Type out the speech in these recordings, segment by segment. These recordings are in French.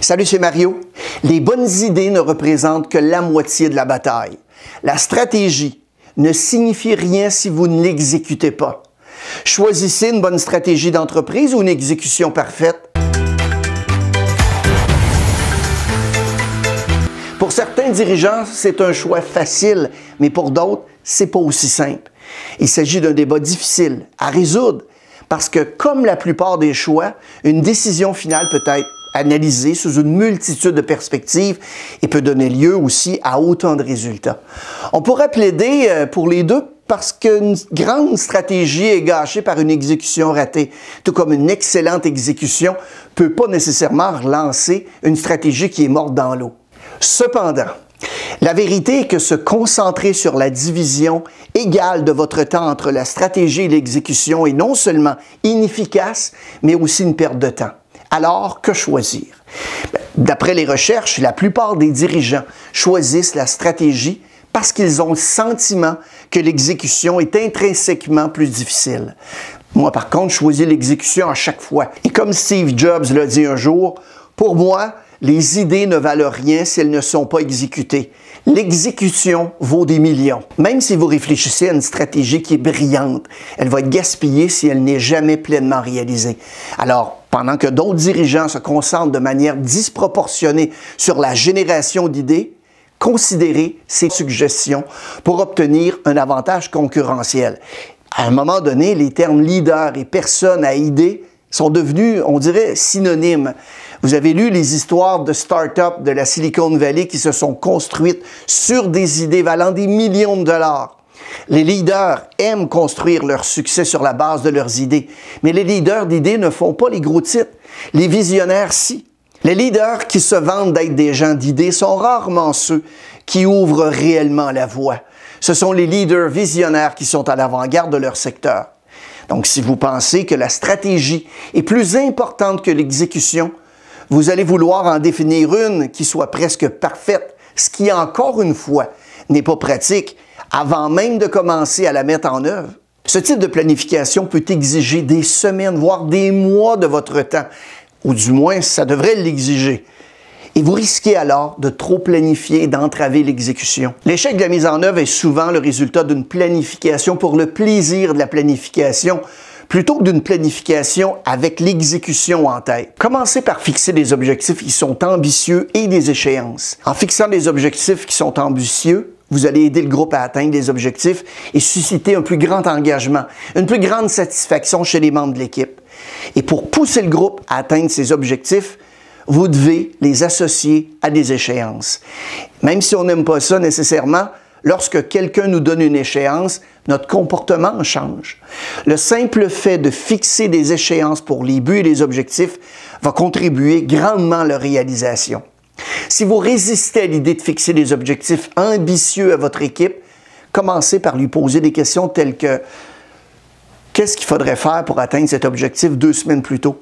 Salut, c'est Mario. Les bonnes idées ne représentent que la moitié de la bataille. La stratégie ne signifie rien si vous ne l'exécutez pas. Choisissez une bonne stratégie d'entreprise ou une exécution parfaite. Pour certains dirigeants, c'est un choix facile, mais pour d'autres, c'est pas aussi simple. Il s'agit d'un débat difficile à résoudre parce que, comme la plupart des choix, une décision finale peut être analysée sous une multitude de perspectives et peut donner lieu aussi à autant de résultats. On pourrait plaider pour les deux parce qu'une grande stratégie est gâchée par une exécution ratée, tout comme une excellente exécution ne peut pas nécessairement relancer une stratégie qui est morte dans l'eau. Cependant, la vérité est que se concentrer sur la division égale de votre temps entre la stratégie et l'exécution est non seulement inefficace, mais aussi une perte de temps. Alors, que choisir? D'après les recherches, la plupart des dirigeants choisissent la stratégie parce qu'ils ont le sentiment que l'exécution est intrinsèquement plus difficile. Moi, par contre, je choisis l'exécution à chaque fois. Et comme Steve Jobs l'a dit un jour, pour moi, les idées ne valent rien si elles ne sont pas exécutées. L'exécution vaut des millions. Même si vous réfléchissez à une stratégie qui est brillante, elle va être gaspillée si elle n'est jamais pleinement réalisée. Alors, pendant que d'autres dirigeants se concentrent de manière disproportionnée sur la génération d'idées, considérez ces suggestions pour obtenir un avantage concurrentiel. À un moment donné, les termes leader et personne à idées sont devenus, on dirait, synonymes. Vous avez lu les histoires de start-up de la Silicon Valley qui se sont construites sur des idées valant des millions de dollars. Les leaders aiment construire leur succès sur la base de leurs idées, mais les leaders d'idées ne font pas les gros titres. Les visionnaires, si. Les leaders qui se vantent d'être des gens d'idées sont rarement ceux qui ouvrent réellement la voie. Ce sont les leaders visionnaires qui sont à l'avant-garde de leur secteur. Donc, si vous pensez que la stratégie est plus importante que l'exécution, vous allez vouloir en définir une qui soit presque parfaite, ce qui, encore une fois, n'est pas pratique avant même de commencer à la mettre en œuvre. Ce type de planification peut exiger des semaines, voire des mois de votre temps, ou du moins, ça devrait l'exiger. Et vous risquez alors de trop planifier et d'entraver l'exécution. L'échec de la mise en œuvre est souvent le résultat d'une planification pour le plaisir de la planification, plutôt que d'une planification avec l'exécution en tête. Commencez par fixer des objectifs qui sont ambitieux et des échéances. En fixant des objectifs qui sont ambitieux, vous allez aider le groupe à atteindre les objectifs et susciter un plus grand engagement, une plus grande satisfaction chez les membres de l'équipe. Et pour pousser le groupe à atteindre ses objectifs, vous devez les associer à des échéances. Même si on n'aime pas ça nécessairement, lorsque quelqu'un nous donne une échéance, notre comportement change. Le simple fait de fixer des échéances pour les buts et les objectifs va contribuer grandement à leur réalisation. Si vous résistez à l'idée de fixer des objectifs ambitieux à votre équipe, commencez par lui poser des questions telles que « Qu'est-ce qu'il faudrait faire pour atteindre cet objectif 2 semaines plus tôt? »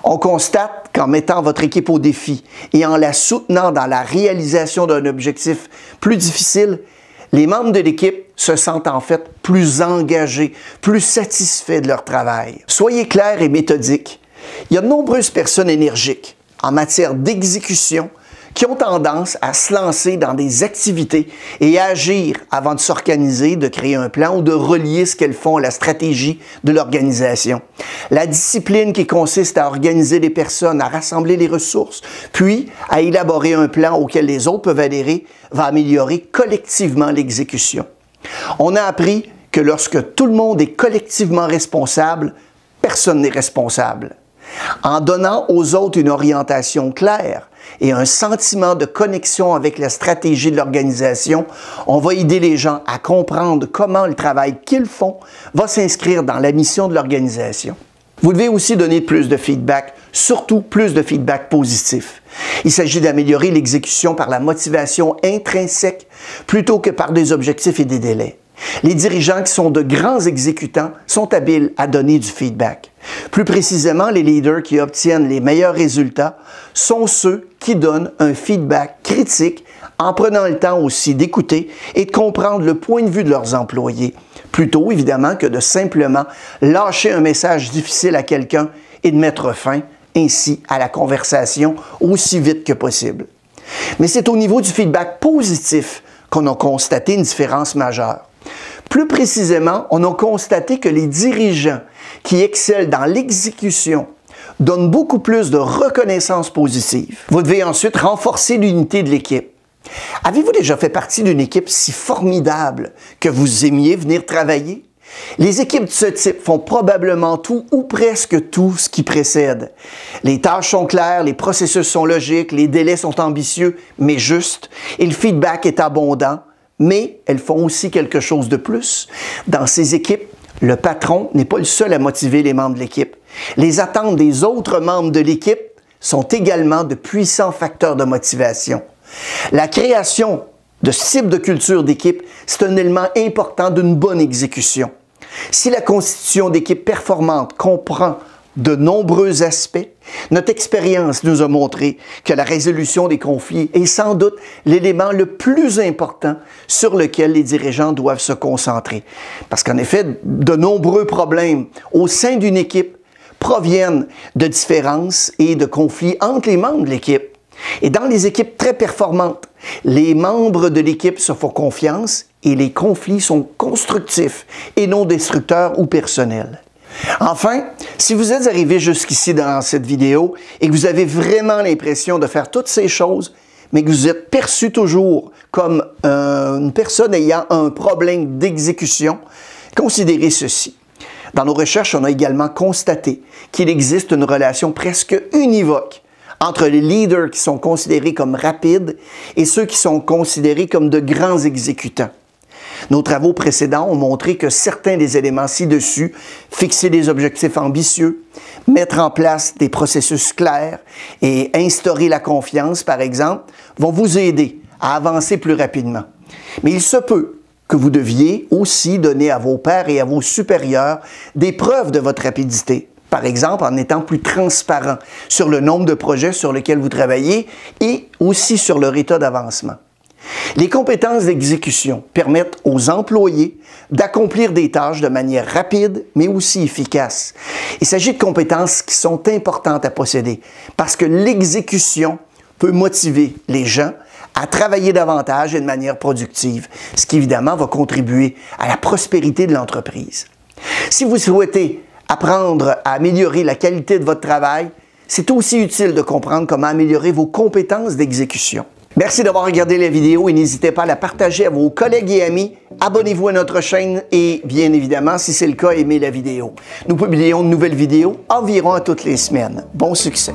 On constate qu'en mettant votre équipe au défi et en la soutenant dans la réalisation d'un objectif plus difficile, les membres de l'équipe se sentent en fait plus engagés, plus satisfaits de leur travail. Soyez clairs et méthodiques. Il y a de nombreuses personnes énergiques en matière d'exécution qui ont tendance à se lancer dans des activités et à agir avant de s'organiser, de créer un plan ou de relier ce qu'elles font à la stratégie de l'organisation. La discipline qui consiste à organiser les personnes, à rassembler les ressources, puis à élaborer un plan auquel les autres peuvent adhérer, va améliorer collectivement l'exécution. On a appris que lorsque tout le monde est collectivement responsable, personne n'est responsable. En donnant aux autres une orientation claire et un sentiment de connexion avec la stratégie de l'organisation, on va aider les gens à comprendre comment le travail qu'ils font va s'inscrire dans la mission de l'organisation. Vous devez aussi donner plus de feedback, surtout plus de feedback positif. Il s'agit d'améliorer l'exécution par la motivation intrinsèque plutôt que par des objectifs et des délais. Les dirigeants qui sont de grands exécutants sont habiles à donner du feedback. Plus précisément, les leaders qui obtiennent les meilleurs résultats sont ceux qui donnent un feedback critique en prenant le temps aussi d'écouter et de comprendre le point de vue de leurs employés, plutôt évidemment que de simplement lâcher un message difficile à quelqu'un et de mettre fin ainsi à la conversation aussi vite que possible. Mais c'est au niveau du feedback positif qu'on a constaté une différence majeure. Plus précisément, on a constaté que les dirigeants qui excellent dans l'exécution donnent beaucoup plus de reconnaissance positive. Vous devez ensuite renforcer l'unité de l'équipe. Avez-vous déjà fait partie d'une équipe si formidable que vous aimiez venir travailler? Les équipes de ce type font probablement tout ou presque tout ce qui précède. Les tâches sont claires, les processus sont logiques, les délais sont ambitieux mais justes et le feedback est abondant, mais elles font aussi quelque chose de plus. Dans ces équipes, le patron n'est pas le seul à motiver les membres de l'équipe. Les attentes des autres membres de l'équipe sont également de puissants facteurs de motivation. La création de ce type de culture d'équipe, c'est un élément important d'une bonne exécution. Si la constitution d'équipe performante comprend de nombreux aspects, notre expérience nous a montré que la résolution des conflits est sans doute l'élément le plus important sur lequel les dirigeants doivent se concentrer. Parce qu'en effet, de nombreux problèmes au sein d'une équipe proviennent de différences et de conflits entre les membres de l'équipe. Et dans les équipes très performantes, les membres de l'équipe se font confiance et les conflits sont constructifs et non destructeurs ou personnels. Enfin, si vous êtes arrivé jusqu'ici dans cette vidéo et que vous avez vraiment l'impression de faire toutes ces choses, mais que vous êtes perçu toujours comme une personne ayant un problème d'exécution, considérez ceci. Dans nos recherches, on a également constaté qu'il existe une relation presque univoque entre les leaders qui sont considérés comme rapides et ceux qui sont considérés comme de grands exécutants. Nos travaux précédents ont montré que certains des éléments ci-dessus, fixer des objectifs ambitieux, mettre en place des processus clairs et instaurer la confiance, par exemple, vont vous aider à avancer plus rapidement. Mais il se peut que vous deviez aussi donner à vos pairs et à vos supérieurs des preuves de votre rapidité. Par exemple, en étant plus transparent sur le nombre de projets sur lesquels vous travaillez et aussi sur leur état d'avancement. Les compétences d'exécution permettent aux employés d'accomplir des tâches de manière rapide, mais aussi efficace. Il s'agit de compétences qui sont importantes à posséder parce que l'exécution peut motiver les gens à travailler davantage et de manière productive, ce qui évidemment va contribuer à la prospérité de l'entreprise. Si vous souhaitez apprendre à améliorer la qualité de votre travail, c'est aussi utile de comprendre comment améliorer vos compétences d'exécution. Merci d'avoir regardé la vidéo et n'hésitez pas à la partager à vos collègues et amis. Abonnez-vous à notre chaîne et bien évidemment, si c'est le cas, aimez la vidéo. Nous publions de nouvelles vidéos environ à toutes les semaines. Bon succès!